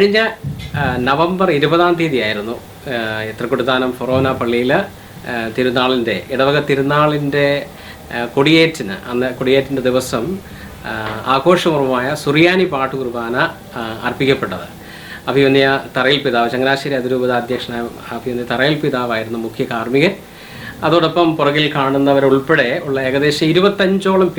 കഴിഞ്ഞ നവംബർ 20-ാം തീയതിയായിരുന്നു തൃക്കൊടിത്താനം ഫൊറോന പള്ളിയിൽ തിരുനാളിൻ്റെ ഇടവക തിരുനാളിൻ്റെ കൊടിയേറ്റിന് അന്ന് കൊടിയേറ്റിൻ്റെ ദിവസം ആഘോഷപൂർവമായ സുറിയാനി പാട്ട് കുർബാന അർപ്പിക്കപ്പെട്ടത്. അഭിമന്യ തറയിൽ പിതാവ് ചങ്ങനാശ്ശേരി അതിരൂപത അധ്യക്ഷനായ അഭിമന്യ തറയിൽ പിതാവായിരുന്നു മുഖ്യ കാർമ്മികൻ. അതോടൊപ്പം പുറകിൽ കാണുന്നവരുൾപ്പെടെ ഉള്ള ഏകദേശം 25ഓളം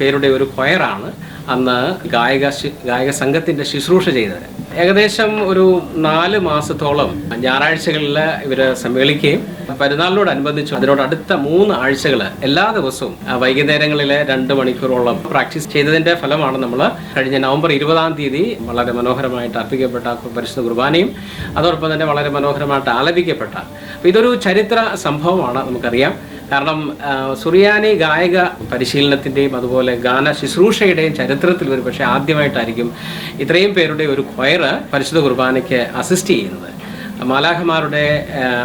പേരുടെ ഒരു കൊയറാണ് അന്ന് ഗായക സംഘത്തിൻ്റെ ശുശ്രൂഷ ചെയ്തത്. ഏകദേശം ഒരു 4 മാസത്തോളം ഞായറാഴ്ചകളിൽ ഇവർ സമ്മേളിക്കുകയും പെരുന്നാളിനോടനുബന്ധിച്ച് അതിനോടടുത്ത 3 ആഴ്ചകൾ എല്ലാ ദിവസവും വൈകുന്നേരങ്ങളിൽ 2 മണിക്കൂറോളം പ്രാക്ടീസ് ചെയ്തതിൻ്റെ ഫലമാണ് നമ്മൾ കഴിഞ്ഞ നവംബർ 20-ാം തീയതി വളരെ മനോഹരമായിട്ട് അർപ്പിക്കപ്പെട്ട പരിശുദ്ധ കുർബാനയും അതോടൊപ്പം തന്നെ വളരെ മനോഹരമായിട്ട് ആലപിക്കപ്പെട്ട ഇതൊരു ചരിത്ര സംഭവമാണ് നമുക്കറിയാം. കാരണം സുറിയാനി ഗായക പരിശീലനത്തിൻ്റെയും അതുപോലെ ഗാന ശുശ്രൂഷയുടെയും ചരിത്രത്തിൽ ഒരു പക്ഷേ ആദ്യമായിട്ടായിരിക്കും ഇത്രയും പേരുടെ ഒരു കൊയർ പരിശുദ്ധ കുർബാനയ്ക്ക് അസിസ്റ്റ് ചെയ്യുന്നത്. മാലാഖമാരുടെ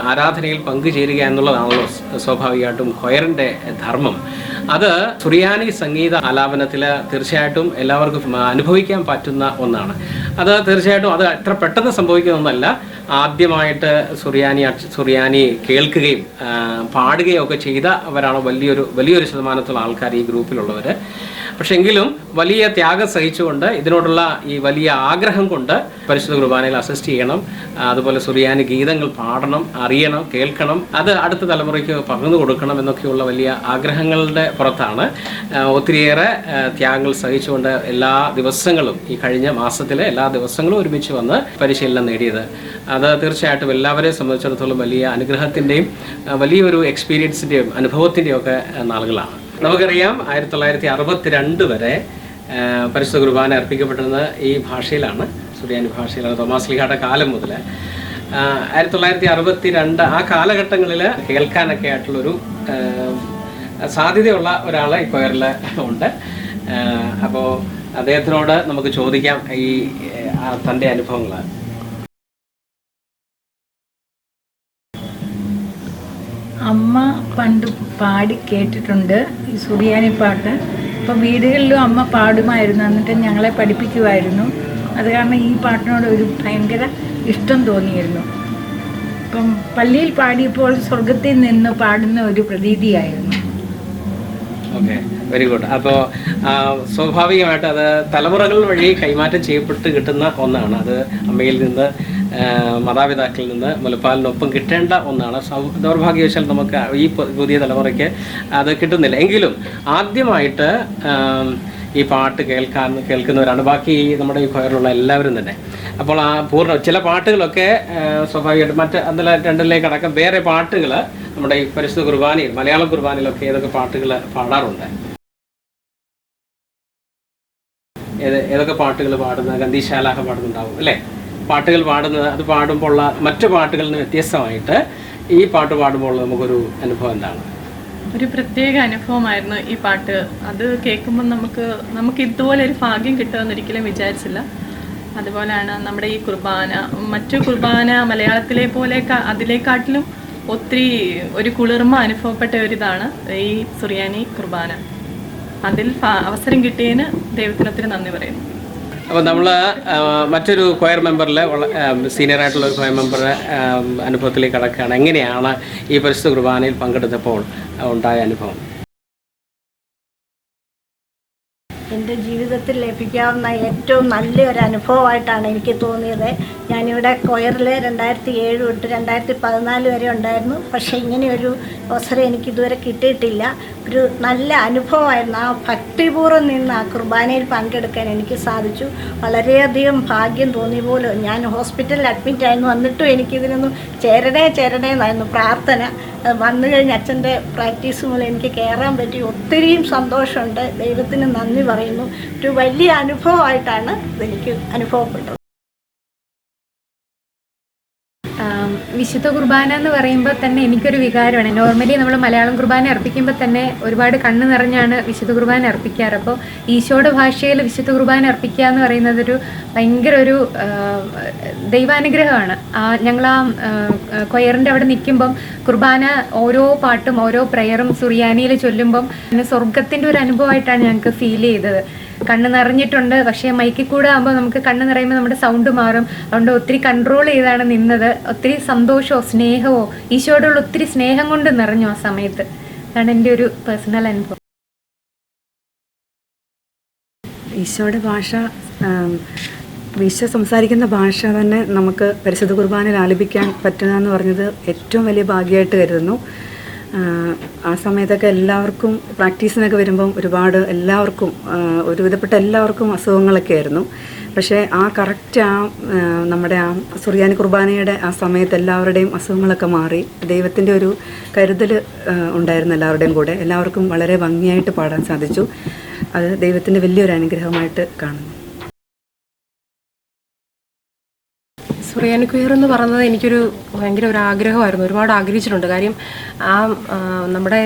ആരാധനയിൽ പങ്കുചേരുക എന്നുള്ളതാണല്ലോ സ്വാഭാവികമായിട്ടും കൊയറിൻ്റെ ധർമ്മം. അത് സുറിയാനി സംഗീത ആലാപനത്തിൽ തീർച്ചയായിട്ടും എല്ലാവർക്കും അനുഭവിക്കാൻ പറ്റുന്ന ഒന്നാണ്. അത് തീർച്ചയായിട്ടും അത് എത്ര പെട്ടെന്ന് സംഭവിക്കുന്ന ഒന്നല്ല. ആദ്യമായിട്ട് സുറിയാനി കേൾക്കുകയും പാടുകയും ഒക്കെ ചെയ്തവരാണ് വലിയൊരു ശതമാനത്തുള്ള ആൾക്കാർ ഈ ഗ്രൂപ്പിലുള്ളവർ. പക്ഷെ എങ്കിലും വലിയ ത്യാഗം സഹിച്ചുകൊണ്ട് ഇതിനോടുള്ള ഈ വലിയ ആഗ്രഹം കൊണ്ട് പരിശുദ്ധ കുർബാനയിൽ അസിസ്റ്റ് ചെയ്യണം, അതുപോലെ സുറിയാനി ഗീതങ്ങൾ പാടണം, അറിയണം, കേൾക്കണം, അത് അടുത്ത തലമുറയ്ക്ക് പകർന്നു കൊടുക്കണം എന്നൊക്കെയുള്ള വലിയ ആഗ്രഹങ്ങളുടെ പുറത്താണ് ഒത്തിരിയേറെ ത്യാഗങ്ങൾ സഹിച്ചുകൊണ്ട് എല്ലാ ദിവസങ്ങളും ഈ കഴിഞ്ഞ മാസത്തിലെ എല്ലാ ദിവസങ്ങളും ഒരുമിച്ച് വന്ന് പരിശീലനം നേടിയത്. അത് തീർച്ചയായിട്ടും എല്ലാവരെയും സംബന്ധിച്ചിടത്തോളം വലിയ അനുഗ്രഹത്തിൻ്റെയും വലിയൊരു എക്സ്പീരിയൻസിൻ്റെയും അനുഭവത്തിൻ്റെയും ഒക്കെ നാളുകളാണ്. നമുക്കറിയാം 1962 വരെ പരിശുദ്ധ കുർബാന അർപ്പിക്കപ്പെടുന്നത് ഈ ഭാഷയിലാണ്, സുറിയാനി ഭാഷയിലാണ്. തോമാസ് ലീഹായുടെ കാലം മുതൽ 1962 ആ കാലഘട്ടങ്ങളിൽ കേൾക്കാനൊക്കെ ആയിട്ടുള്ളൊരു സാധ്യതയുള്ള ഒരാൾ ഈ കൊയറിൽ ഉണ്ട്. അപ്പോൾ അദ്ദേഹത്തിനോട് നമുക്ക് ചോദിക്കാം ഈ തൻ്റെ അനുഭവങ്ങൾ. അമ്മ പണ്ട് പാടി കേട്ടിട്ടുണ്ട് ഈ സുറിയാനി പാട്ട്. അപ്പം വീടുകളിലും അമ്മ പാടുമായിരുന്നു, എന്നിട്ട് ഞങ്ങളെ പഠിപ്പിക്കുമായിരുന്നു. അത് കാരണം ഈ പാട്ടിനോട് ഒരു ഭയങ്കര ഇഷ്ടം തോന്നിയിരുന്നു. അപ്പം പള്ളിയിൽ പാടിയപ്പോൾ സ്വർഗത്തിൽ നിന്ന് പാടുന്ന ഒരു പ്രതീതിയായിരുന്നു. Okay, very good. അപ്പോൾ സ്വാഭാവികമായിട്ട് അത് തലമുറകൾ വഴി കൈമാറ്റം ചെയ്യപ്പെട്ട് കിട്ടുന്ന ഒന്നാണ്. അത് അമ്മയിൽ നിന്ന് മാതാപിതാക്കളിൽ നിന്ന് മുലപ്പാലിനൊപ്പം കിട്ടേണ്ട ഒന്നാണ്. ദൗർഭാഗ്യവശാൽ നമുക്ക് ഈ പുതിയ തലമുറയ്ക്ക് അത് കിട്ടുന്നില്ല. എങ്കിലും ആദ്യമായിട്ട് ഈ പാട്ട് കേൾക്കുന്നവരാണ് ബാക്കി നമ്മുടെ ഈ കൊയറിലുള്ള എല്ലാവരും തന്നെ. അപ്പോൾ ആ ചില പാട്ടുകളൊക്കെ സ്വാഭാവികമായിട്ട് മറ്റ് അതിൽ രണ്ടിലേക്ക് അടക്കം വേറെ പാട്ടുകൾ നമ്മുടെ ഈ പരിശുദ്ധ കുർബാനയിൽ മലയാളം കുർബാനയിലൊക്കെ ഏതൊക്കെ പാട്ടുകൾ പാടാറുണ്ട്? ഏതൊക്കെ പാട്ടുകൾ പാടുന്ന ഗന്ധീശാലാഹ പാടുന്നുണ്ടാവും അല്ലേ? പാട്ടുകൾ പാടുന്നത് അത് പാടുമ്പോൾ ഉള്ള മറ്റു പാട്ടുകളിൽ നിന്ന് വ്യത്യസ്തമായിട്ട് ഈ പാട്ട് പാടുമ്പോൾ നമുക്കൊരു അനുഭവം എന്താണ്? ഒരു പ്രത്യേക അനുഭവമായിരുന്നു ഈ പാട്ട്. അത് കേൾക്കുമ്പോൾ നമുക്ക് ഇതുപോലെ ഒരു ഭാഗ്യം കിട്ടുമെന്ന് ഒരിക്കലും വിചാരിച്ചില്ല. അതുപോലെയാണ് നമ്മുടെ ഈ കുർബാന. മറ്റു കുർബാന മലയാളത്തിലെ പോലെ അതിലേക്കാട്ടിലും ഒത്തിരി ഒരു കുളിർമ അനുഭവപ്പെട്ട ഒരിതാണ് ഈ സുറിയാനി കുർബാന. അതിൽ അവസരം കിട്ടിയതിന് ദൈവത്തിന് ഒത്തിരി നന്ദി പറയുന്നു. അപ്പോൾ നമ്മൾ മറ്റൊരു കൊയർ മെമ്പറിൽ സീനിയറായിട്ടുള്ള ഒരു കൊയർ മെമ്പറുടെ അനുഭവത്തിലേക്ക് കടക്കുകയാണ്. എങ്ങനെയാണ് ഈ പരിശുദ്ധ കുർബാനയിൽ പങ്കെടുത്തപ്പോൾ ഉണ്ടായ അനുഭവം? എൻ്റെ ജീവിതത്തിൽ ലഭിക്കാവുന്ന ഏറ്റവും നല്ലൊരു അനുഭവമായിട്ടാണ് എനിക്ക് തോന്നിയത്. ഞാനിവിടെ കൊയറിൽ 2007 തൊട്ട് 2014 വരെ ഉണ്ടായിരുന്നു. പക്ഷേ ഇങ്ങനെയൊരു അവസരം എനിക്കിതുവരെ കിട്ടിയിട്ടില്ല. ഒരു നല്ല അനുഭവമായിരുന്നു. ആ ഭക്തിപൂർവ്വം നിന്ന് ആ കുർബാനയിൽ പങ്കെടുക്കാൻ എനിക്ക് സാധിച്ചു. വളരെയധികം ഭാഗ്യം തോന്നിയ പോലെ. ഞാൻ ഹോസ്പിറ്റലിൽ അഡ്മിറ്റായിരുന്നു, എന്നിട്ടും എനിക്കിതിനൊന്നും ചേരണേ എന്നായിരുന്നു പ്രാർത്ഥന. വന്നു കഴിഞ്ഞ് അച്ഛൻ്റെ പ്രാക്ടീസ് മൂലം എനിക്ക് കയറാൻ പറ്റി. ഒത്തിരിയും സന്തോഷമുണ്ട്. ദൈവത്തിന് നന്ദി പറയുന്നു. ഒരു വലിയ അനുഭവമായിട്ടാണ് ഇതെനിക്ക് അനുഭവപ്പെട്ടത്. വിശുദ്ധ കുർബാന എന്ന് പറയുമ്പോൾ തന്നെ എനിക്കൊരു വികാരമാണ്. നോർമലി നമ്മൾ മലയാളം കുർബാന അർപ്പിക്കുമ്പോൾ തന്നെ ഒരുപാട് കണ്ണ് നിറഞ്ഞാണ് വിശുദ്ധ കുർബാന അർപ്പിക്കാറ്. അപ്പോൾ ഈശോയുടെ ഭാഷയിൽ വിശുദ്ധ കുർബാന അർപ്പിക്കുക എന്ന് പറയുന്നത് ഭയങ്കര ഒരു ദൈവാനുഗ്രഹമാണ്. ഞങ്ങൾ ആ കൊയറിൻ്റെ അവിടെ നിൽക്കുമ്പം കുർബാന ഓരോ പാട്ടും ഓരോ പ്രയറും സുറിയാനിയിൽ ചൊല്ലുമ്പം സ്വർഗത്തിൻ്റെ ഒരു അനുഭവമായിട്ടാണ് ഞങ്ങൾക്ക് ഫീൽ ചെയ്തത്. കണ്ണ് നിറഞ്ഞിട്ടുണ്ട്. പക്ഷേ മൈക്കിൽ കൂടെ ആകുമ്പോൾ നമുക്ക് കണ്ണ് നിറയുമ്പോൾ നമ്മുടെ സൗണ്ട് മാറും. അതുകൊണ്ട് ഒത്തിരി കൺട്രോൾ ചെയ്താണ് നിന്നത്. ഒത്തിരി സന്തോഷമോ സ്നേഹമോ ഈശോയോടുള്ള ഒത്തിരി സ്നേഹം കൊണ്ട് നിറഞ്ഞു ആ സമയത്ത്. അതാണ് എൻ്റെ ഒരു പേഴ്സണൽ അനുഭവം. ഈശോയുടെ ഭാഷ, ഈശോ സംസാരിക്കുന്ന ഭാഷ തന്നെ നമുക്ക് പരിശുദ്ധ കുർബാനയിൽ ആലപിക്കാൻ പറ്റുക എന്ന് പറഞ്ഞത് ഏറ്റവും വലിയ ഭാഗ്യമായിട്ട് കരുതുന്നു. ആ സമയത്തൊക്കെ എല്ലാവർക്കും പ്രാക്ടീസിനൊക്കെ വരുമ്പം ഒരുപാട് എല്ലാവർക്കും ഒരുവിധപ്പെട്ട എല്ലാവർക്കും അസുഖങ്ങളൊക്കെ ആയിരുന്നു. പക്ഷേ ആ കറക്റ്റ് നമ്മുടെ ആ സുറിയാനി കുർബാനയുടെ ആ സമയത്ത് എല്ലാവരുടെയും അസുഖങ്ങളൊക്കെ മാറി. ദൈവത്തിൻ്റെ ഒരു കരുതൽ ഉണ്ടായിരുന്നു എല്ലാവരുടെയും കൂടെ. എല്ലാവർക്കും വളരെ ഭംഗിയായിട്ട് പാടാൻ സാധിച്ചു. അത് ദൈവത്തിൻ്റെ വലിയൊരു അനുഗ്രഹമായിട്ട് കാണുന്നു. സുറിയാനി ക്വയർ എന്ന് പറയുന്നത് എനിക്കൊരു ഭയങ്കര ഒരു ആഗ്രഹമായിരുന്നു. ഒരുപാട് ആഗ്രഹിച്ചിട്ടുണ്ട്. കാര്യം നമ്മുടെ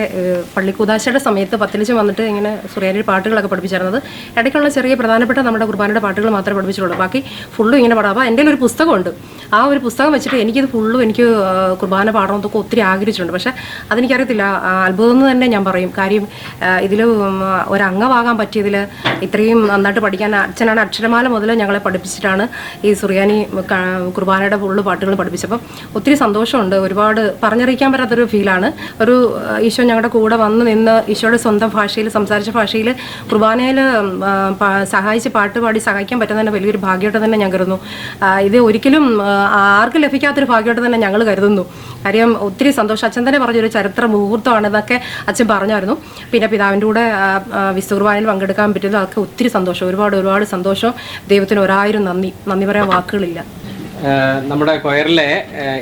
പള്ളിക്കൂദാശയുടെ സമയത്ത് പത്തലിച്ച് വന്നിട്ട് ഇങ്ങനെ സുറിയാനി പാട്ടുകളൊക്കെ പഠിപ്പിച്ചിരുന്നത്. ഇടയ്ക്കുള്ള ചെറിയ പ്രധാനപ്പെട്ട നമ്മുടെ കുർബാനയുടെ പാട്ടുകൾ മാത്രമേ പഠിപ്പിച്ചിട്ടുള്ളൂ. ബാക്കി ഫുള്ളും ഇങ്ങനെ പാടാം. അപ്പോൾ എൻ്റെ ഒരു പുസ്തകമുണ്ട്. ആ ഒരു പുസ്തകം വെച്ചിട്ട് എനിക്കിത് ഫുള്ളും എനിക്ക് കുർബാന പാടണമെന്നൊക്കെ ഒത്തിരി ആഗ്രഹിച്ചിട്ടുണ്ട്. പക്ഷേ അതെനിക്കറിയത്തില്ല. അത്ഭുതം എന്ന് തന്നെ ഞാൻ പറയും. കാര്യം ഇതിൽ ഒരംഗമാകാൻ പറ്റിയതിൽ ഇത്രയും നന്നായിട്ട് പഠിക്കാൻ അച്ഛനാണ് അക്ഷരമാല മുതൽ ഞങ്ങളെ പഠിപ്പിച്ചിട്ടാണ് ഈ സുറിയാനി കുർബാനയുടെ ഫുള്ള് പാട്ടുകൾ പഠിപ്പിച്ചപ്പം ഒത്തിരി സന്തോഷമുണ്ട്. ഒരുപാട് പറഞ്ഞറിയിക്കാൻ പറ്റാത്തൊരു ഫീലാണ്. ഒരു ഈശോ ഞങ്ങളുടെ കൂടെ വന്ന് നിന്ന് ഈശോയുടെ സ്വന്തം ഭാഷയിൽ സംസാരിച്ച ഭാഷയിൽ കുർബാനയിൽ സഹായിച്ച് പാട്ട് പാടി സഹായിക്കാൻ പറ്റുന്നതിന് വലിയൊരു ഭാഗ്യമായിട്ട് തന്നെ ഞാൻ കരുതുന്നു. ഇത് ഒരിക്കലും ആർക്കും ലഭിക്കാത്തൊരു ഭാഗ്യമായിട്ട് തന്നെ ഞങ്ങൾ കരുതുന്നു. കാര്യം ഒത്തിരി സന്തോഷം. അച്ഛൻ തന്നെ പറഞ്ഞൊരു ചരിത്ര മുഹൂർത്തമാണെന്നൊക്കെ അച്ഛൻ പറഞ്ഞായിരുന്നു. പിന്നെ പിതാവിൻ്റെ കൂടെ വിശുദ്ധ കുർബാനയിൽ പങ്കെടുക്കാൻ പറ്റിയത് അതൊക്കെ ഒത്തിരി സന്തോഷം. ഒരുപാട് സന്തോഷം. ദൈവത്തിന് 1000 നന്ദി പറയാൻ വാക്കുകളില്ല. നമ്മുടെ കൊയറിലെ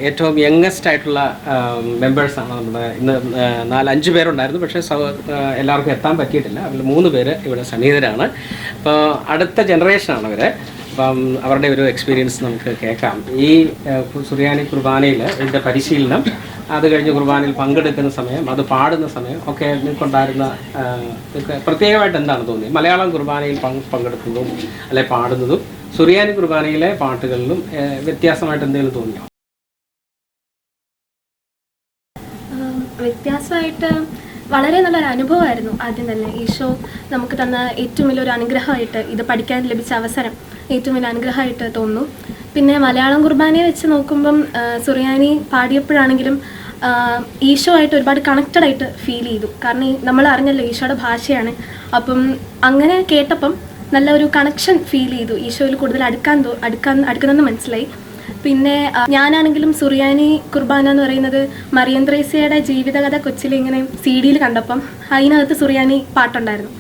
ഏറ്റവും യങ്ങസ്റ്റ് ആയിട്ടുള്ള മെമ്പേഴ്സാണ് നമ്മുടെ ഇന്ന് 4-5 പേരുണ്ടായിരുന്നു. പക്ഷേ എല്ലാവർക്കും എത്താൻ പറ്റിയിട്ടില്ല. അതിൽ 3 പേര് ഇവിടെ സന്നിഹിതരാണ്. അപ്പോൾ അടുത്ത ജനറേഷനാണ് അവർ. അപ്പം അവരുടെ ഒരു എക്സ്പീരിയൻസ് നമുക്ക് കേൾക്കാം. ഈ സുറിയാനി കുർബാനയിൽ ഇതിൻ്റെ പരിശീലനം, അത് കഴിഞ്ഞ് കുർബാനയിൽ പങ്കെടുക്കുന്ന സമയം, അത് പാടുന്ന സമയം ഒക്കെ നിങ്ങൾക്കുണ്ടായിരുന്ന പ്രത്യേകമായിട്ട് എന്താണ് തോന്നിയത്? മലയാളം കുർബാനയിൽ പങ്കെടുക്കുന്നതും അല്ലെ പാടുന്നതും സുറിയാനി കുർബാനയിലെ പാട്ടുകളിലും വ്യത്യാസമായിട്ട് എന്തെങ്കിലും തോന്നിയോ? വ്യത്യാസമായിട്ട് വളരെ നല്ലൊരു അനുഭവമായിരുന്നു. ആദ്യം തന്നെ ഈശോ നമുക്ക് തന്ന ഏറ്റവും വലിയൊരു അനുഗ്രഹമായിട്ട്, ഇത് പഠിക്കാൻ ലഭിച്ച അവസരം ഏറ്റവും വലിയ അനുഗ്രഹമായിട്ട് തോന്നുന്നു. പിന്നെ മലയാളം കുർബാനയെ വെച്ച് നോക്കുമ്പം സുറിയാനി പാടിയപ്പോഴാണെങ്കിലും ഈശോ ആയിട്ട് ഒരുപാട് കണക്റ്റഡ് ആയിട്ട് ഫീൽ ചെയ്തു. കാരണം നമ്മൾ അറിഞ്ഞല്ലോ ഈശോയുടെ ഭാഷയാണ്. അപ്പം അങ്ങനെ കേട്ടപ്പം നല്ല ഒരു കണക്ഷൻ ഫീൽ ചെയ്തു. ഈശോയിൽ കൂടുതൽ അടുക്കുന്നെന്ന് മനസ്സിലായി. പിന്നെ ഞാനാണെങ്കിലും സുറിയാനി കുർബാന എന്ന് പറയുന്നത് മറിയം ത്രേസ്യയുടെ ജീവിതകഥ കൊച്ചിൽ ഇങ്ങനെ CD കണ്ടപ്പം അതിനകത്ത് സുറിയാനി പാട്ടുണ്ടായിരുന്നു.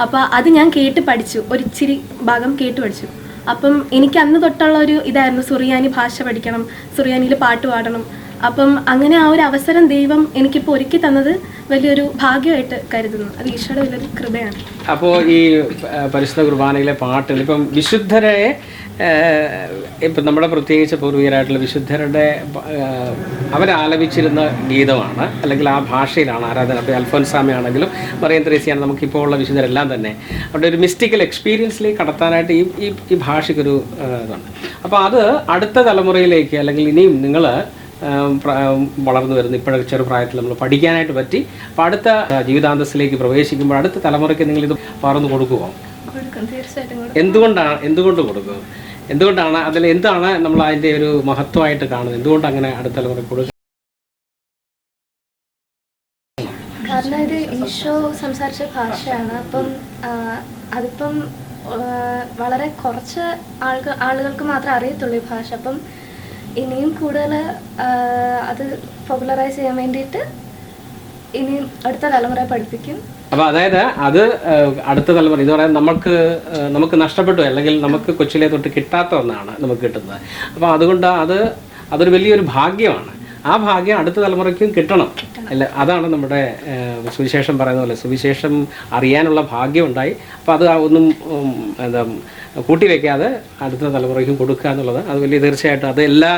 അപ്പോൾ അത് ഞാൻ കേട്ട് പഠിച്ചു. ഒരിച്ചിരി ഭാഗം കേട്ട് പഠിച്ചു. അപ്പം എനിക്ക് അന്ന് തൊട്ടുള്ള ഒരു ഇതായിരുന്നു, സുറിയാനി ഭാഷ പഠിക്കണം, സുറിയാനിയിൽ പാട്ട് പാടണം. അപ്പം അങ്ങനെ ആ ഒരു അവസരം ദൈവം എനിക്കിപ്പോൾ ഒരുക്കി തന്നത് വലിയൊരു ഭാഗ്യമായിട്ട് കരുതുന്നു. അത് ഈശോയുടെ വലിയൊരു കൃപയാണ്. അപ്പോൾ ഈ പരിശുദ്ധ കുർബാനയിലെ പാട്ടുകൾ ഇപ്പം വിശുദ്ധരെ, ഇപ്പം നമ്മുടെ പ്രത്യേകിച്ച് പൂർവികരായിട്ടുള്ള വിശുദ്ധരുടെ അവരാലപിച്ചിരുന്ന ഗീതമാണ്, അല്ലെങ്കിൽ ആ ഭാഷയിലാണ് ആരാധന. അപ്പോൾ അൽഫോൻസാമയാണെങ്കിലും മറിയം ത്രേസ്യയാണ്, നമുക്കിപ്പോൾ ഉള്ള വിശുദ്ധരെല്ലാം തന്നെ അവിടെ ഒരു മിസ്റ്റിക്കൽ എക്സ്പീരിയൻസിലേക്ക് കടത്താനായിട്ട് ഈ ഭാഷയ്ക്കൊരു ഇതുണ്ട്. അപ്പോൾ അത് അടുത്ത തലമുറയിലേക്ക്, അല്ലെങ്കിൽ ഇനിയും നിങ്ങൾ വളർന്നു വരുന്നു, ഇപ്പോഴൊക്കെ ചെറുപ്രായത്തിൽ നമ്മൾ പഠിക്കാനായിട്ട് പറ്റി. അപ്പോൾ അടുത്ത ജീവിതാന്തസ്സിലേക്ക് പ്രവേശിക്കുമ്പോൾ അടുത്ത തലമുറയ്ക്ക് നിങ്ങളിത് പകർന്നു കൊടുക്കുമോ? എന്തുകൊണ്ട് കൊടുക്കും? എന്തുകൊണ്ടാണ് എന്താണ് നമ്മൾ അതിൻ്റെ ഒരു മഹത്വമായിട്ട് കാണുന്നത്? എന്തുകൊണ്ട് അങ്ങനെ അടുത്ത തലമുറ കൊടുക്കും? കാരണം ഇത് ഈശോ സംസാരിച്ച ഭാഷയാണ്. അപ്പം അതിപ്പം വളരെ കുറച്ച് ആളുകൾക്ക് മാത്രമേ അറിയത്തുള്ളൂ ഈ ഭാഷ. അപ്പം ഇനിയും കൂടുതൽ അത് പോപ്പുലറൈസ് ചെയ്യാൻ വേണ്ടിയിട്ട് ഇനിയും അടുത്ത തലമുറയെ പഠിപ്പിക്കും. അപ്പോൾ അതായത് അത് അടുത്ത തലമുറ എന്ന് പറയുന്നത് നമുക്ക് നഷ്ടപ്പെട്ടു, അല്ലെങ്കിൽ നമുക്ക് കൊച്ചിലെ തൊട്ട് കിട്ടാത്ത ഒന്നാണ് നമുക്ക് കിട്ടുന്നത്. അപ്പോൾ അതുകൊണ്ട് അതൊരു വലിയൊരു ഭാഗ്യമാണ്. ആ ഭാഗ്യം അടുത്ത തലമുറയ്ക്കും കിട്ടണം അല്ല. അതാണ് നമ്മുടെ സുവിശേഷം പറയുന്ന പോലെ, സുവിശേഷം അറിയാനുള്ള ഭാഗ്യം ഉണ്ടായി. അപ്പോൾ അത് ഒന്നും കൂട്ടിവെക്കാതെ അടുത്ത തലമുറയ്ക്കും കൊടുക്കുക എന്നുള്ളത് അത് വലിയ തീർച്ചയായിട്ടും അത് എല്ലാ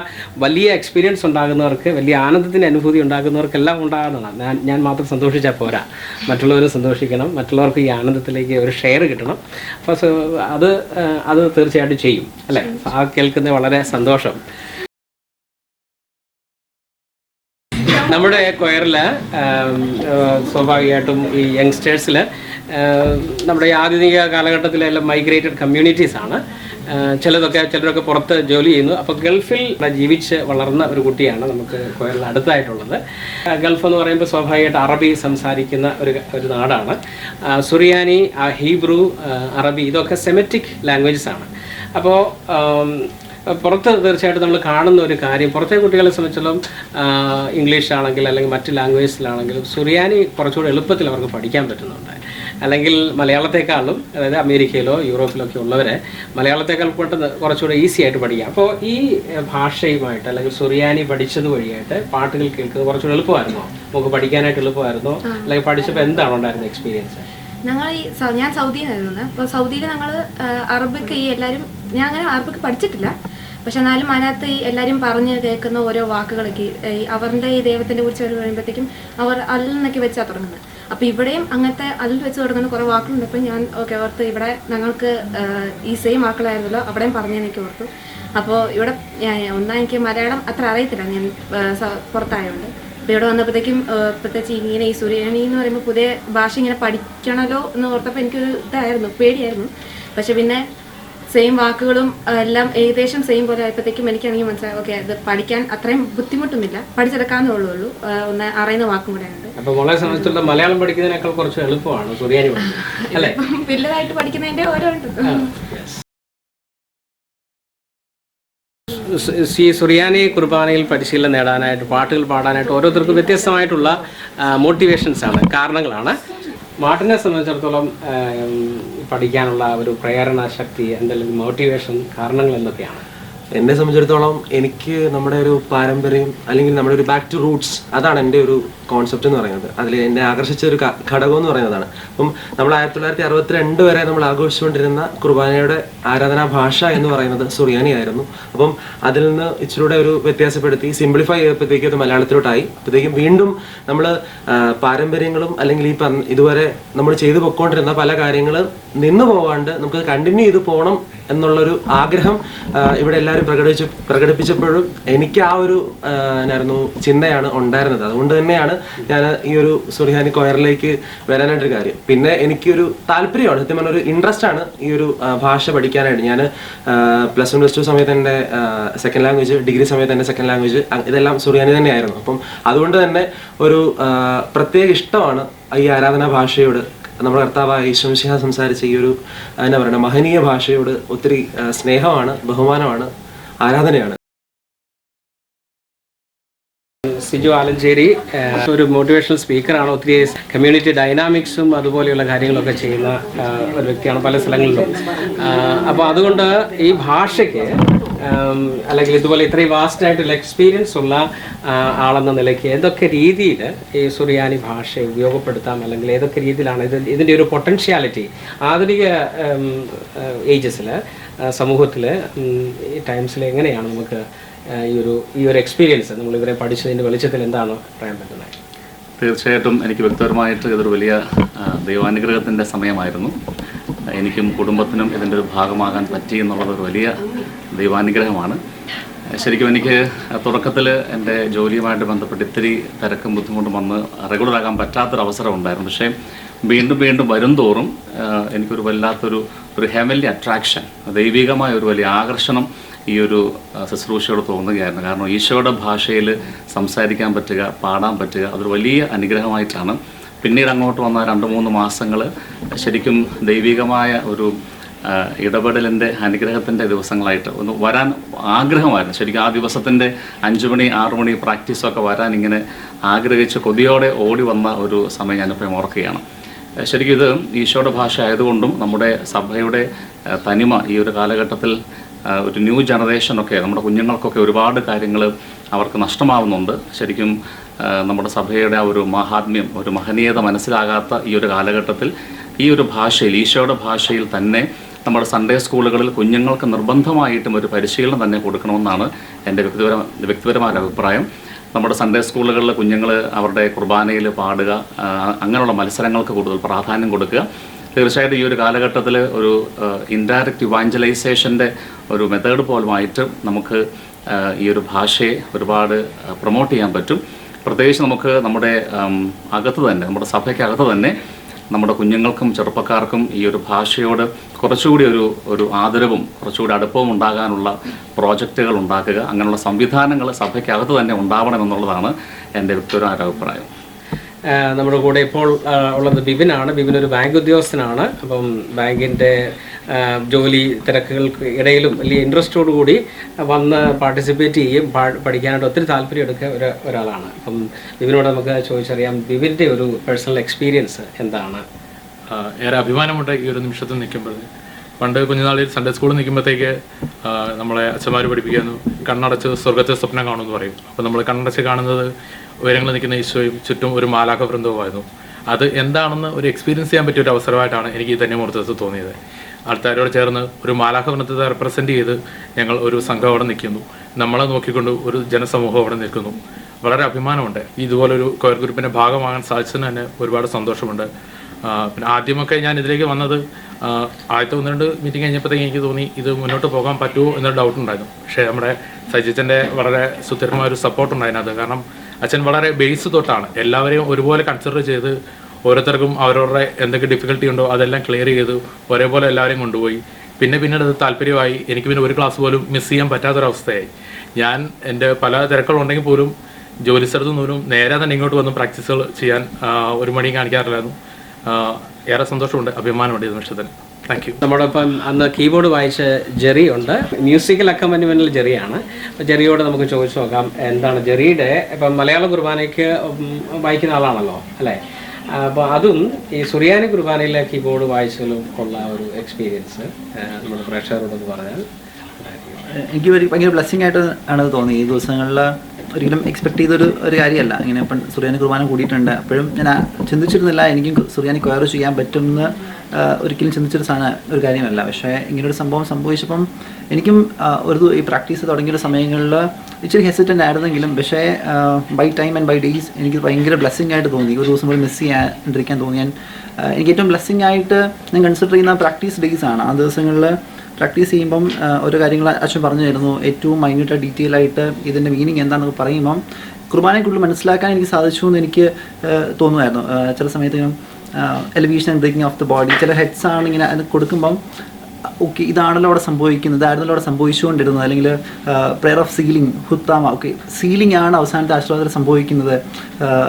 വലിയ എക്സ്പീരിയൻസ് ഉണ്ടാകുന്നവർക്ക്, വലിയ ആനന്ദത്തിൻ്റെ അനുഭൂതി ഉണ്ടാകുന്നവർക്കെല്ലാം ഉണ്ടാകുന്നതാണ്. ഞാൻ മാത്രം സന്തോഷിച്ചാൽ പോരാ, മറ്റുള്ളവർ സന്തോഷിക്കണം, മറ്റുള്ളവർക്ക് ഈ ആനന്ദത്തിലേക്ക് ഒരു ഷെയർ കിട്ടണം. അപ്പോൾ അത് തീർച്ചയായിട്ടും ചെയ്യും അല്ലേ? ആ കേൾക്കുന്നത് വളരെ സന്തോഷം. നമ്മുടെ കൊയറിൽ സ്വാഭാവികമായിട്ടും ഈ യങ്സ്റ്റേഴ്സിൽ നമ്മുടെ ഈ ആധുനിക കാലഘട്ടത്തിലെല്ലാം മൈഗ്രേറ്റഡ് കമ്മ്യൂണിറ്റീസാണ്. ചിലരൊക്കെ പുറത്ത് ജോലി ചെയ്യുന്നു. അപ്പോൾ ഗൾഫിൽ ജീവിച്ച് വളർന്ന ഒരു കുട്ടിയാണ് നമുക്ക് കൊയറിൽ അടുത്തായിട്ടുള്ളത്. ഗൾഫ് എന്ന് പറയുമ്പോൾ സ്വാഭാവികമായിട്ട് അറബി സംസാരിക്കുന്ന ഒരു നാടാണ്. സുറിയാനി, ഹീബ്രു, അറബി ഇതൊക്കെ സെമറ്റിക് ലാംഗ്വേജസ് ആണ്. അപ്പോൾ പുറത്ത് തീർച്ചയായിട്ടും നമ്മൾ കാണുന്ന ഒരു കാര്യം, പുറത്തെ കുട്ടികളെ സംബന്ധിച്ചിടത്തോളം ഇംഗ്ലീഷ് ആണെങ്കിൽ അല്ലെങ്കിൽ മറ്റ് ലാംഗ്വേജിലാണെങ്കിലും സുറിയാനി കുറച്ചുകൂടി എളുപ്പത്തിൽ അവർക്ക് പഠിക്കാൻ പറ്റുന്നുണ്ട്. അല്ലെങ്കിൽ മലയാളത്തെക്കാളും, അതായത് അമേരിക്കയിലോ യൂറോപ്പിലോ ഒക്കെ ഉള്ളവരെ മലയാളത്തെക്കാൾ പെട്ടെന്ന് കുറച്ചുകൂടി ഈസി ആയിട്ട് പഠിക്കാം. അപ്പോൾ ഈ ഭാഷയുമായിട്ട് അല്ലെങ്കിൽ സുറിയാനി പഠിച്ചത് വഴിയായിട്ട് പാട്ടുകൾ കേൾക്കുന്നത് കുറച്ചുകൂടി എളുപ്പമായിരുന്നോ? നമുക്ക് പഠിക്കാനായിട്ട് എളുപ്പമായിരുന്നോ? അല്ലെങ്കിൽ പഠിച്ചപ്പോൾ എന്താണ് ഉണ്ടായിരുന്ന എക്സ്പീരിയൻസ്? ഞാൻ സൗദിയിൽ നിന്നായിരുന്നു. അപ്പോൾ സൗദിയിൽ ഞങ്ങൾ അറബിക്ക് എല്ലാവരും, ഞാൻ അങ്ങനെ അറബിക്ക് പഠിച്ചിട്ടില്ല, പക്ഷെ എന്നാലും അതിനകത്ത് എല്ലാവരും പറഞ്ഞ് കേൾക്കുന്ന ഓരോ വാക്കുകളൊക്കെ അവരുടെ ഈ ദൈവത്തിനെ കുറിച്ച് വരുമ്പോഴത്തേക്കും അവർ അല്ലെന്നൊക്കെ വെച്ചാൽ തുടങ്ങുന്നത്. അപ്പോൾ ഇവിടെയും അങ്ങനത്തെ അതിൽ വെച്ച് തുടങ്ങുന്ന കുറേ വാക്കുകളുണ്ട്. അപ്പോൾ ഞാൻ ഓർത്ത് ഇവിടെ ഞങ്ങൾക്ക് ഈ സെയിം വാക്കുകളായിരുന്നല്ലോ അവിടെയും പറഞ്ഞെനിക്ക് ഓർത്തു. അപ്പോൾ ഇവിടെ എനിക്ക് മലയാളം അത്ര അറിയത്തില്ല, ഞാൻ പുറത്തായതുകൊണ്ട്. അപ്പോൾ ഇവിടെ വന്നപ്പോഴത്തേക്കും പ്രത്യേകിച്ച് ഇങ്ങനെ ഈ സുറിയാനി എന്ന് പറയുമ്പോൾ പുതിയ ഭാഷ ഇങ്ങനെ പഠിക്കണമല്ലോ എന്ന് ഓർത്തപ്പോൾ എനിക്കൊരു ഇതായിരുന്നു, പേടിയായിരുന്നു. പക്ഷെ പിന്നെ സെയിം വാക്കുകളും എല്ലാം ഏകദേശം സെയിം പോലെ ആയപ്പോഴത്തേക്കും എനിക്കാണെങ്കിൽ മനസ്സിലായി, ഓക്കെ അത് പഠിക്കാൻ അത്രയും ബുദ്ധിമുട്ടൊന്നുമില്ല, പഠിച്ചെടുക്കാന്നേ ഉള്ളൂ. ഒന്ന് അറിയുന്ന വാക്കും കൂടെ ഉണ്ട്. അപ്പോൾ മോളെ സംബന്ധിച്ചിടത്തോളം മലയാളം പഠിക്കുന്നതിനേക്കാൾ കുറച്ച് എളുപ്പമാണ് സുറിയാനി പഠിക്കുന്നത് അല്ലേ? വലുതായിട്ട് പഠിക്കുന്നതിൻ്റെ ഓരോ ഉണ്ട്. ഈ സുറിയാനി കുർബാനയിൽ പരിശീലനം നേടാനായിട്ട്, പാട്ടുകൾ പാടാനായിട്ട് ഓരോരുത്തർക്കും വ്യത്യസ്തമായിട്ടുള്ള മോട്ടിവേഷൻസാണ്, കാരണങ്ങളാണ്. മാർട്ടിനെ സംബന്ധിച്ചിടത്തോളം പഠിക്കാനുള്ള ഒരു പ്രേരണ ശക്തി, എന്തെങ്കിലും മോട്ടിവേഷൻ കാരണങ്ങൾ എന്തൊക്കെയാണ്? എന്നെ സംബന്ധിച്ചിടത്തോളം എനിക്ക് നമ്മുടെ ഒരു പാരമ്പര്യം അല്ലെങ്കിൽ നമ്മുടെ ഒരു ബാക്ക് ടു റൂട്ട്സ്, അതാണ് എൻ്റെ ഒരു കോൺസെപ്റ്റ് എന്ന് പറയുന്നത്. അതിൽ എന്നെ ആകർഷിച്ച ഒരു ഘടകം എന്ന് പറയുന്നതാണ്. അപ്പം നമ്മൾ 1962 വരെ നമ്മൾ ആഘോഷിച്ചുകൊണ്ടിരുന്ന കുർബാനയുടെ ആരാധനാ ഭാഷ എന്ന് പറയുന്നത് സുറിയാനി ആയിരുന്നു. അപ്പം അതിൽ നിന്ന് ഇച്ചിലൂടെ ഒരു വ്യത്യാസപ്പെടുത്തി സിംപ്ലിഫൈ ചെയ്തപ്പോഴത്തേക്കും അത് മലയാളത്തിലോട്ടായി. അപ്പോഴത്തേക്കും വീണ്ടും നമ്മൾ പാരമ്പര്യങ്ങളും അല്ലെങ്കിൽ ഇതുവരെ നമ്മൾ ചെയ്തു പൊയ്ക്കൊണ്ടിരുന്ന പല കാര്യങ്ങൾ നിന്ന് പോകാണ്ട് നമുക്ക് കണ്ടിന്യൂ ചെയ്ത് പോകണം എന്നുള്ളൊരു ആഗ്രഹം ഇവിടെ എല്ലാവരും പ്രകടിപ്പിച്ചപ്പോഴും എനിക്ക് ആ ഒരു ചിന്തയാണ് ഉണ്ടായിരുന്നത്. അതുകൊണ്ട് തന്നെയാണ് ഞാൻ ഈ ഒരു സുറിയാനി കൊയറിലേക്ക് വരാനായിട്ടൊരു കാര്യം. പിന്നെ എനിക്കൊരു താല്പര്യമാണ്, സത്യം പറഞ്ഞ ഒരു ഇൻട്രസ്റ്റ് ആണ് ഈ ഒരു ഭാഷ പഠിക്കാനായിട്ട്. ഞാൻ +1 +2 സമയത്ത് എൻ്റെ സെക്കൻഡ് ലാംഗ്വേജ്, ഡിഗ്രി സമയത്ത് എൻ്റെ സെക്കൻഡ് ലാംഗ്വേജ് ഇതെല്ലാം സുറിയാനി തന്നെയായിരുന്നു. അപ്പം അതുകൊണ്ട് തന്നെ ഒരു പ്രത്യേക ഇഷ്ടമാണ് ഈ ആരാധനാ ഭാഷയോട്. നമ്മുടെ കർത്താവായ യേശു മിശിഹ സംസാരിച്ച ഈ ഒരു എന്താ പറയുക മഹനീയ ഭാഷയോട് ഒത്തിരി സ്നേഹമാണ്, ബഹുമാനമാണ്, ആരാധനയാണ്. സിജു ആലഞ്ചേരി ഒരു മോട്ടിവേഷണൽ സ്പീക്കറാണ്. ഒത്തിരി കമ്മ്യൂണിറ്റി ഡൈനാമിക്സും അതുപോലെയുള്ള കാര്യങ്ങളൊക്കെ ചെയ്യുന്ന ഒരു വ്യക്തിയാണ് പല സ്ഥലങ്ങളിലും. അപ്പോൾ അതുകൊണ്ട് ഈ ഭാഷയ്ക്ക് അല്ലെങ്കിൽ ഇതുപോലെ ഇത്രയും വാസ്റ്റായിട്ടുള്ള എക്സ്പീരിയൻസ് ഉള്ള ആളെന്ന നിലയ്ക്ക് ഏതൊക്കെ രീതിയിൽ ഈ സുറിയാനി ഭാഷയെ ഉപയോഗപ്പെടുത്താം, അല്ലെങ്കിൽ ഏതൊക്കെ രീതിയിലാണ് ഇതിൻ്റെ ഒരു പൊട്ടൻഷ്യാലിറ്റി ആധുനിക ഏജസിൽ, സമൂഹത്തിൽ, ഈ ടൈംസിൽ എങ്ങനെയാണ് നമുക്ക് ഈ ഒരു എക്സ്പീരിയൻസ് നമ്മൾ ഇവരെ പഠിച്ചതിൻ്റെ വെളിച്ചത്തിൽ എന്താണ് പറയാൻ പറ്റുന്നത്? തീർച്ചയായിട്ടും എനിക്ക് വ്യക്തിപരമായിട്ട് ഇതൊരു വലിയ ദൈവാനുഗ്രഹത്തിൻ്റെ സമയമായിരുന്നു. എനിക്കും കുടുംബത്തിനും ഇതിൻ്റെ ഒരു ഭാഗമാകാൻ പറ്റി എന്നുള്ളത് ഒരു വലിയ ദൈവാനുഗ്രഹമാണ്. ശരിക്കും എനിക്ക് തുടക്കത്തിൽ എൻ്റെ ജോലിയുമായിട്ട് ബന്ധപ്പെട്ട് ഇത്തിരി തിരക്കും ബുദ്ധിമുട്ടും വന്ന് റെഗുലറാകാൻ പറ്റാത്തൊരവസരം ഉണ്ടായിരുന്നു. പക്ഷേ വീണ്ടും വീണ്ടും വരും തോറും എനിക്കൊരു വല്ലാത്തൊരു ഹെവൻലി അട്രാക്ഷൻ, ദൈവികമായ ഒരു വലിയ ആകർഷണം ഈ ഒരു ശുശ്രൂഷയോട് തോന്നുകയായിരുന്നു. കാരണം ഈശോയുടെ ഭാഷയിൽ സംസാരിക്കാൻ പറ്റുക, പാടാൻ പറ്റുക, അതൊരു വലിയ അനുഗ്രഹമായിട്ടാണ്. പിന്നീട് അങ്ങോട്ട് വന്ന 2-3 മാസങ്ങൾ ശരിക്കും ദൈവികമായ ഒരു ഇടപെടലിൻ്റെ അനുഗ്രഹത്തിൻ്റെ ദിവസങ്ങളായിട്ട് ഒന്ന് വരാൻ ആഗ്രഹമായിരുന്നു. ശരിക്കും ആ ദിവസത്തിൻ്റെ 5 മണി 6 മണി പ്രാക്ടീസൊക്കെ വരാൻ ഇങ്ങനെ ആഗ്രഹിച്ച് കൊതിയോടെ ഓടി വന്ന ഒരു സമയം ഞാനിപ്പോൾ ഓർക്കുകയാണ്. ശരിക്കും ഇത് ഈശോയുടെ ഭാഷ ആയതുകൊണ്ടും നമ്മുടെ സഭയുടെ തനിമ ഈ ഒരു കാലഘട്ടത്തിൽ ഒരു ന്യൂ ജനറേഷനൊക്കെ നമ്മുടെ കുഞ്ഞുങ്ങൾക്കൊക്കെ ഒരുപാട് കാര്യങ്ങൾ അവർക്ക് നഷ്ടമാവുന്നുണ്ട്. ശരിക്കും നമ്മുടെ സഭയുടെ ആ ഒരു മഹാത്മ്യം, ഒരു മഹനീയത മനസ്സിലാകാത്ത ഈ ഒരു കാലഘട്ടത്തിൽ ഈ ഒരു ഭാഷയിൽ, ഈശോയുടെ ഭാഷയിൽ തന്നെ നമ്മുടെ സൺഡേ സ്കൂളുകളിൽ കുഞ്ഞുങ്ങൾക്ക് നിർബന്ധമായിട്ടും ഒരു പരിശീലനം തന്നെ കൊടുക്കണമെന്നാണ് എൻ്റെ വ്യക്തിപരമായ അഭിപ്രായം. നമ്മുടെ സൺഡേ സ്കൂളുകളിൽ കുഞ്ഞുങ്ങൾ അവരുടെ കുർബാനയിൽ പാടുക, അങ്ങനെയുള്ള മത്സരങ്ങൾക്ക് കൂടുതൽ പ്രാധാന്യം കൊടുക്കുക. തീർച്ചയായിട്ടും ഈ ഒരു കാലഘട്ടത്തിൽ ഒരു ഇൻഡയറക്റ്റ് ഇവാഞ്ചലൈസേഷൻ്റെ ഒരു മെത്തേഡ് പോലുമായിട്ട് നമുക്ക് ഈ ഒരു ഭാഷയെ ഒരുപാട് പ്രൊമോട്ട് ചെയ്യാൻ പറ്റും. പ്രത്യേകിച്ച് നമുക്ക് നമ്മുടെ അകത്ത് തന്നെ, നമ്മുടെ സഭയ്ക്കകത്ത് തന്നെ നമ്മുടെ കുഞ്ഞുങ്ങൾക്കും ചെറുപ്പക്കാർക്കും ഈ ഒരു ഭാഷയോട് കുറച്ചുകൂടി ഒരു ആദരവും കുറച്ചുകൂടി അടുപ്പവും ഉണ്ടാകാനുള്ള പ്രോജക്റ്റുകൾ ഉണ്ടാക്കുക, അങ്ങനെയുള്ള സംവിധാനങ്ങൾ സഭയ്ക്കകത്ത് തന്നെ ഉണ്ടാവണമെന്നുള്ളതാണ് എൻ്റെ വ്യക്തിപരമായ അഭിപ്രായം. നമ്മുടെ കൂടെ ഇപ്പോൾ ഉള്ളത് ബിബിനാണ്. ബിബിൻ ഒരു ബാങ്ക് ഉദ്യോഗസ്ഥനാണ്. അപ്പം ബാങ്കിൻ്റെ ജോലി തിരക്കുകൾക്ക് ഇടയിലും വലിയ ഇൻട്രസ്റ്റോടു കൂടി വന്ന് പാർട്ടിസിപ്പേറ്റ് ചെയ്യും, പഠിക്കാനായിട്ട് ഒത്തിരി താല്പര്യം എടുക്കുക ഒരാളാണ്. അപ്പം ബിബിനോട് നമുക്ക് ചോദിച്ചറിയാം, ബിബിൻ്റെ ഒരു പേഴ്സണൽ എക്സ്പീരിയൻസ് എന്താണ്? ഏറെ അഭിമാനമുണ്ട് ഈ ഒരു നിമിഷത്തിൽ നിൽക്കുമ്പോൾ. പണ്ട് കുഞ്ഞുനാളിൽ സൺഡേ സ്കൂളിൽ നിൽക്കുമ്പോഴത്തേക്ക് നമ്മളെ അച്ഛന്മാർ പഠിപ്പിക്കുന്നു, കണ്ണടച്ച് സ്വർഗത്തെ സ്വപ്നം കാണുമെന്ന് പറയും. അപ്പോൾ നമ്മൾ കണ്ണടച്ച് കാണുന്നത് ഉയരങ്ങളിൽ നിൽക്കുന്ന ഈശോയും ചുറ്റും ഒരു മാലാഖ വൃന്ദവുമായിരുന്നു. അത് എന്താണെന്ന് ഒരു എക്സ്പീരിയൻസ് ചെയ്യാൻ പറ്റിയ ഒരു അവസരമായിട്ടാണ് എനിക്ക് ഈ ധന്യമൂർത്തത്തിൽ തോന്നിയത്. ആൾക്കാരോട് ചേർന്ന് ഒരു മാലാഖ വൃന്ദത്തെ റെപ്രസെൻറ്റ് ചെയ്ത് ഞങ്ങൾ ഒരു സംഘം അവിടെ നിൽക്കുന്നു, നമ്മളെ നോക്കിക്കൊണ്ട് ഒരു ജനസമൂഹം അവിടെ നിൽക്കുന്നു. വളരെ അഭിമാനമുണ്ട്. ഇതുപോലൊരു കൊയർ ഗ്രൂപ്പിൻ്റെ ഭാഗമാകാൻ സാധിച്ചതിന് തന്നെ ഒരുപാട് സന്തോഷമുണ്ട്. പിന്നെ ആദ്യമൊക്കെ ഞാൻ ഇതിലേക്ക് വന്നത് ആദ്യത്തെ 1-2 മീറ്റിംഗ് കഴിഞ്ഞപ്പോഴത്തേക്ക് എനിക്ക് തോന്നി ഇത് മുന്നോട്ട് പോകാൻ പറ്റുമോ എന്നൊരു ഡൗട്ട് ഉണ്ടായിരുന്നു. പക്ഷേ നമ്മുടെ സജിച്ചൻ്റെ വളരെ സുസ്ഥിരമായ ഒരു സപ്പോർട്ട് ഉണ്ടായിരുന്നത്. കാരണം അച്ഛൻ വളരെ ബേസ് തൊട്ടാണ് എല്ലാവരെയും ഒരുപോലെ കൺസിഡർ ചെയ്ത് ഓരോരുത്തർക്കും അവരവരുടെ എന്തൊക്കെ ഡിഫിക്കൽട്ടി ഉണ്ടോ അതെല്ലാം ക്ലിയർ ചെയ്ത് ഒരേപോലെ എല്ലാവരെയും കൊണ്ടുപോയി. പിന്നീട് അത് താല്പര്യമായി. എനിക്ക് പിന്നെ ഒരു ക്ലാസ് പോലും മിസ് ചെയ്യാൻ പറ്റാത്തൊരവസ്ഥയായി. ഞാൻ എൻ്റെ പല തിരക്കുകളുണ്ടെങ്കിൽ പോലും ജോലി സ്ഥലത്ത് നിന്നും നേരെ തന്നെ ഇങ്ങോട്ട് വന്ന് പ്രാക്ടീസുകൾ ചെയ്യാൻ ഒരു മണിയും കാണിക്കാറില്ലായിരുന്നു. ഏറെ സന്തോഷമുണ്ട്, അഭിമാനമുണ്ട് ഈ നിമിഷത്തിൽ. Thank you. നമ്മോടൊപ്പം അന്ന് കീബോർഡ് വായിച്ച ജെറി ഉണ്ട്. മ്യൂസിക്കൽ അക്കമ്പനിമെന്റിൽ ജെറിയാണ്. അപ്പോൾ ജെറിയോട് നമുക്ക് ചോദിച്ചു നോക്കാം, എന്താണ് ജെറിയുടെ ഇപ്പം മലയാള കുർബാനയ്ക്ക് വായിക്കുന്ന ആളാണല്ലോ അല്ലേ? അപ്പോൾ അതും ഈ സുറിയാനി കുർബാനയിലെ കീബോർഡ് വായിച്ചതിലും ഉള്ള ഒരു എക്സ്പീരിയൻസ് നമ്മുടെ പ്രേക്ഷകരോടൊന്ന് പറഞ്ഞാൽ. എനിക്ക് ഭയങ്കര ബ്ലെസ്സിങ് ആയിട്ട് ആണ് തോന്നി. ഈ ദിവസങ്ങളിൽ ഒരിക്കലും എക്സ്പെക്ട് ചെയ്തൊരു കാര്യമല്ല. ഇങ്ങനെ ഇപ്പം സുറിയാനി കുർബാന കൂടിയിട്ടുണ്ട്. അപ്പോഴും ഞാൻ ചിന്തിച്ചിരുന്നില്ല എനിക്കും സുറിയാനി കൊയർ ചെയ്യാൻ പറ്റുമെന്ന്. ഒരിക്കലും ചിന്തിച്ചൊരു ഒരു കാര്യമല്ല. പക്ഷേ ഇങ്ങനൊരു സംഭവം സംഭവിച്ചപ്പം എനിക്കും ഈ പ്രാക്ടീസ് തുടങ്ങിയൊരു സമയങ്ങളിൽ ഇച്ചിരി ഹെസിറ്റൻ്റ് ആയിരുന്നെങ്കിലും പക്ഷേ by time and by days എനിക്ക് ഭയങ്കര ബ്ലെസ്സിങ് ആയിട്ട് തോന്നി. ഒരു ദിവസം പോലും മിസ് ചെയ്യാണ്ടിരിക്കാൻ തോന്നി. എനിക്ക് ഏറ്റവും ബ്ലെസ്സിങ് ആയിട്ട് ഞാൻ കൺസിഡർ ചെയ്യുന്ന പ്രാക്ടീസ് ഡേയ്സ് ആണ്. ആ ദിവസങ്ങളിൽ പ്രാക്ടീസ് ചെയ്യുമ്പം ഓരോ കാര്യങ്ങൾ അച്ഛൻ പറഞ്ഞു തരുന്നു. ഏറ്റവും മൈന്യൂട്ടായിട്ട് ഡീറ്റെയിൽ ആയിട്ട് ഇതിൻ്റെ മീനിങ് എന്താണെന്നൊക്കെ പറയുമ്പം കുർബാനയെക്കുറിച്ച് മനസ്സിലാക്കാൻ എനിക്ക് സാധിച്ചു എന്ന് എനിക്ക് തോന്നുമായിരുന്നു. ചില സമയത്ത് elevation and breaking of the body, ചില ഹെഡ്സ് ആണ് ഇങ്ങനെ അത് കൊടുക്കുമ്പം ഓക്കെ ഇതാണല്ലോ അവിടെ സംഭവിക്കുന്നത്, ഇതായിരുന്നല്ലോ അവിടെ സംഭവിച്ചുകൊണ്ടിരുന്നത്. അല്ലെങ്കിൽ prayer of sealing, Huthama, okay sealing ആണ് അവസാനത്തെ ആശീർവാദത്തിൽ സംഭവിക്കുന്നത്.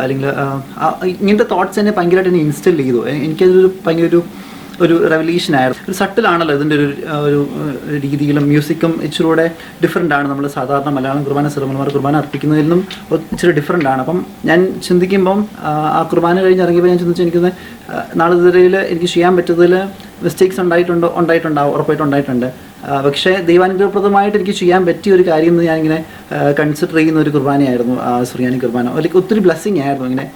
അല്ലെങ്കിൽ ഇങ്ങനത്തെ തോട്ട്സ് എന്നെ ഭയങ്കരമായിട്ട് എന്നെ ഇൻസ്റ്റിൽ ചെയ്തു. എനിക്കതൊരു ഭയങ്കര ഒരു റെവല്യൂഷനായിരുന്നു. ഒരു സട്ടിലാണല്ലോ ഇതിൻ്റെ ഒരു രീതിയിലും മ്യൂസിക്കും ഇച്ചിരൂടെ ഡിഫറെൻ്റ് ആണ്. നമ്മൾ സാധാരണ മലയാളം കുർബാന സിറമന്മാർ കുർബാന അർപ്പിക്കുന്നതിൽ നിന്നും ഇച്ചിരി ഡിഫറെൻ്റ് ആണ്. അപ്പം ഞാൻ ചിന്തിക്കുമ്പം ആ കുർബാന കഴിഞ്ഞ് ഇറങ്ങിയപ്പോൾ ഞാൻ ചിന്തിച്ചു എനിക്കത് നാളിതുവരെയിൽ എനിക്ക് ചെയ്യാൻ പറ്റുന്നതിൽ മിസ്റ്റേക്സ് ഉണ്ടായിട്ടുണ്ടാവും, ഉറപ്പായിട്ടും ഉണ്ടായിട്ടുണ്ട്. പക്ഷേ ദൈവാനുഗ്രഹപ്രദമായിട്ട് എനിക്ക് ചെയ്യാൻ പറ്റിയ ഒരു കാര്യം എന്ന് ഞാനിങ്ങനെ കൺസിഡർ ചെയ്യുന്ന ഒരു കുർബാനയായിരുന്നു സുറിയാനി കുർബാന. അതിലേക്ക് ഒത്തിരി ബ്ലെസ്സിങ് ആയിരുന്നു. ഇങ്ങനെ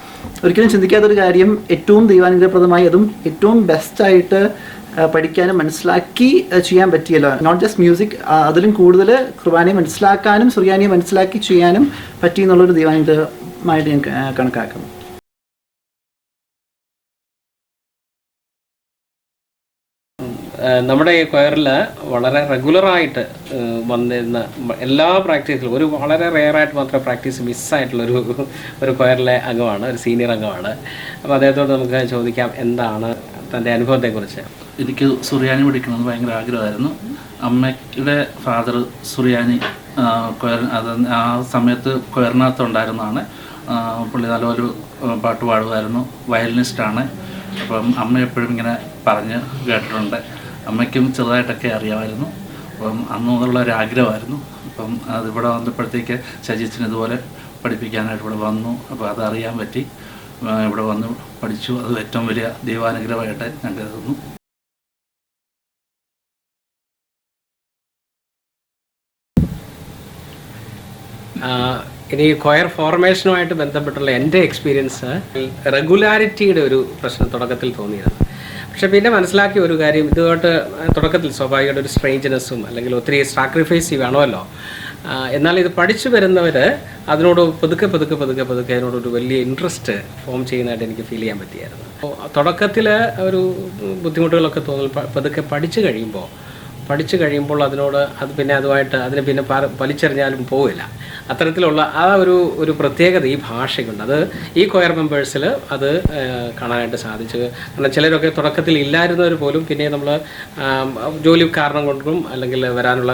ഒരിക്കലും ചിന്തിക്കാത്തൊരു കാര്യം, ഏറ്റവും ദൈവാനുഗ്രഹപ്രദമായി അതും ഏറ്റവും ബെസ്റ്റായിട്ട് പഠിക്കാനും മനസ്സിലാക്കി ചെയ്യാൻ പറ്റിയല്ലോ. നോട്ട് ജസ്റ്റ് മ്യൂസിക്, അതിലും കൂടുതൽ കുർബാനയെ മനസ്സിലാക്കാനും സുറിയാനിയെ മനസ്സിലാക്കി ചെയ്യാനും പറ്റി എന്നുള്ളൊരു ദൈവാനുഗ്രഹമായിട്ട് ഞാൻ കണക്കാക്കുന്നു. നമ്മുടെ ഈ കൊയറിൽ വളരെ റെഗുലറായിട്ട് വന്നിരുന്ന എല്ലാ പ്രാക്ടീസിലും ഒരു വളരെ റെയറായിട്ട് മാത്രമേ പ്രാക്ടീസ് മിസ്സായിട്ടുള്ളൊരു കൊയറിലെ അംഗമാണ്, ഒരു സീനിയർ അംഗമാണ്. അപ്പോൾ അദ്ദേഹത്തോട് നമുക്ക് ചോദിക്കാം എന്താണ് തൻ്റെ അനുഭവത്തെക്കുറിച്ച്. എനിക്ക് സുറിയാനി പഠിക്കണമെന്ന് ഭയങ്കര ആഗ്രഹമായിരുന്നു. അമ്മയുടെ ഫാദർ സുറിയാനി കൊയർ, അത് ആ സമയത്ത് കൊയറിനകത്ത് ഉണ്ടായിരുന്നതാണ്. പുള്ളി നല്ലൊരു പാട്ട് പാടുമായിരുന്നു, വയലിനിസ്റ്റാണ്. അപ്പം അമ്മ എപ്പോഴും ഇങ്ങനെ പറഞ്ഞ് കേട്ടിട്ടുണ്ട്. അമ്മയ്ക്കും ചെറുതായിട്ടൊക്കെ അറിയാമായിരുന്നു. അപ്പം അന്ന് മുതലുള്ള ഒരു ആഗ്രഹമായിരുന്നു. അപ്പം അതിവിടെ വന്നപ്പോഴത്തേക്ക് ശജിച്ചിന് ഇതുപോലെ പഠിപ്പിക്കാനായിട്ട് ഇവിടെ വന്നു. അപ്പോൾ അതറിയാൻ പറ്റി, ഇവിടെ വന്ന് പഠിച്ചു. അത് ഏറ്റവും വലിയ ദൈവാനുഗ്രഹമായിട്ട് ഞാൻ കരുതുന്നു. ഇനി കൊയർ ഫോർമേഷനുമായിട്ട് ബന്ധപ്പെട്ടുള്ള എൻ്റെ എക്സ്പീരിയൻസ് റെഗുലാരിറ്റിയുടെ ഒരു പ്രശ്നം തുടക്കത്തിൽ തോന്നിയിരുന്നു. പക്ഷെ പിന്നെ മനസ്സിലാക്കിയ ഒരു കാര്യം, ഇതുമായിട്ട് തുടക്കത്തിൽ സ്വാഭാവികമായിട്ട് ഒരു സ്ട്രേഞ്ച്നെസ്സും അല്ലെങ്കിൽ ഒത്തിരി സാക്രിഫൈസ് വേണമല്ലോ. എന്നാൽ ഇത് പഠിച്ചു വരുന്നവർ അതിനോട് പതുക്കെ അതിനോടൊരു വലിയ ഇൻട്രസ്റ്റ് ഫോം ചെയ്യുന്നതായിട്ട് എനിക്ക് ഫീൽ ചെയ്യാൻ പറ്റിയായിരുന്നു. അപ്പോൾ തുടക്കത്തിൽ ഒരു ബുദ്ധിമുട്ടുകളൊക്കെ തോന്നി, പതുക്കെ പഠിച്ചു കഴിയുമ്പോൾ അതിനോട് അതിനെ പിന്നെ വലിച്ചെറിഞ്ഞാലും പോവില്ല. അത്തരത്തിലുള്ള ആ ഒരു പ്രത്യേകത ഈ ഭാഷയ്ക്കുണ്ട്. അത് ഈ കൊയർ മെമ്പേഴ്സിൽ അത് കാണാനായിട്ട് സാധിച്ചു. കാരണം ചിലരൊക്കെ തുടക്കത്തിൽ ഇല്ലായിരുന്നവർ പോലും പിന്നെ നമ്മൾ ജോലി കാരണം കൊണ്ടും അല്ലെങ്കിൽ വരാനുള്ള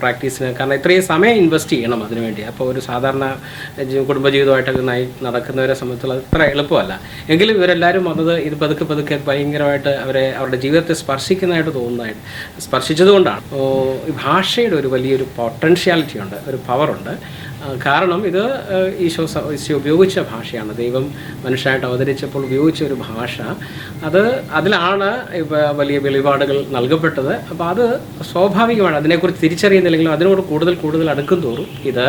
പ്രാക്ടീസിന്, കാരണം ഇത്രയും സമയം ഇൻവെസ്റ്റ് ചെയ്യണം അതിനുവേണ്ടി. അപ്പോൾ ഒരു സാധാരണ കുടുംബജീവിതമായിട്ടൊക്കെ നടക്കുന്നവരെ സംബന്ധിച്ചുള്ള അത്ര എളുപ്പമല്ല. എങ്കിലും ഇവരെല്ലാവരും വന്നത് ഇത് പതുക്കെ പതുക്കെ ഭയങ്കരമായിട്ട് അവരുടെ ജീവിതത്തെ സ്പർശിച്ചതുകൊണ്ടാണ്. ഈ ഭാഷയുടെ ഒരു വലിയൊരു പൊട്ടൻഷ്യാലിറ്റി ഉണ്ട്, ഒരു പവറുണ്ട്. കാരണം ഇത് ഈശോ ഉപയോഗിച്ച ഭാഷയാണ്. ദൈവം മനുഷ്യനായിട്ട് അവതരിച്ചപ്പോൾ ഉപയോഗിച്ച ഒരു ഭാഷ, അതിലാണ് വലിയ വെളിപാടുകൾ നൽകപ്പെട്ടത്. അപ്പോൾ അത് സ്വാഭാവികമാണ്. അതിനെക്കുറിച്ച് തിരിച്ചറിയുന്നില്ലെങ്കിലും അതിനോട് കൂടുതൽ അടുക്കും തോറും ഇത്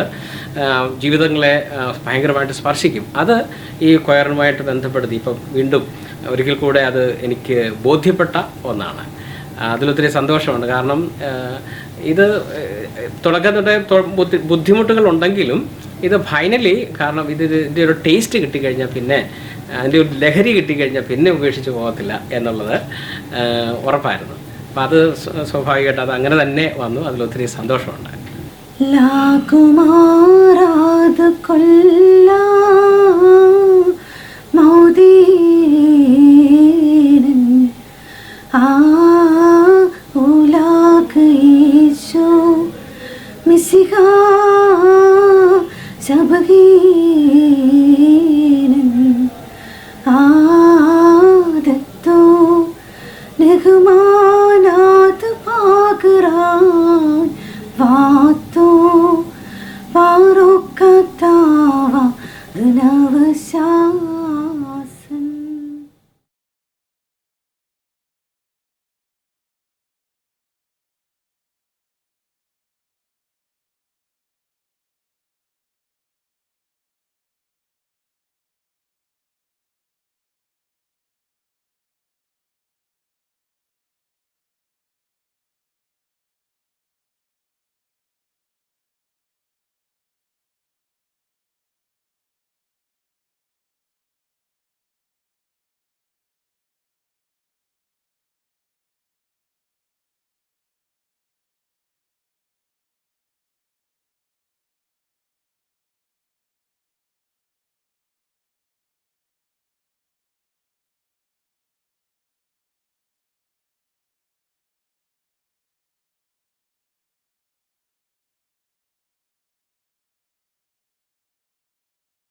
ജീവിതങ്ങളെ ഭയങ്കരമായിട്ട് സ്പർശിക്കും. അത് ഈ കൊയറുമായിട്ട് ബന്ധപ്പെടുത്തി ഇപ്പം വീണ്ടും ഒരിക്കൽ കൂടെ അത് എനിക്ക് ബോധ്യപ്പെട്ട ഒന്നാണ്. അതിലൊത്തിരി സന്തോഷമുണ്ട്. കാരണം ഇത് തുടക്കത്തിൻ്റെ ബുദ്ധിമുട്ടുകൾ ഉണ്ടെങ്കിലും ഇത് ഫൈനലി, കാരണം ഇതിൻ്റെ ഒരു ടേസ്റ്റ് കിട്ടിക്കഴിഞ്ഞാൽ പിന്നെ അതിൻ്റെ ഒരു ലഹരി കിട്ടിക്കഴിഞ്ഞാൽ പിന്നെ ഉപേക്ഷിച്ച് പോകത്തില്ല എന്നുള്ളത് ഉറപ്പായിരുന്നു. അപ്പം അത് സ്വാഭാവികമായിട്ട് അത് അങ്ങനെ തന്നെ വന്നു. അതിലൊത്തിരി സന്തോഷമുണ്ട്. मिसिहा सबगी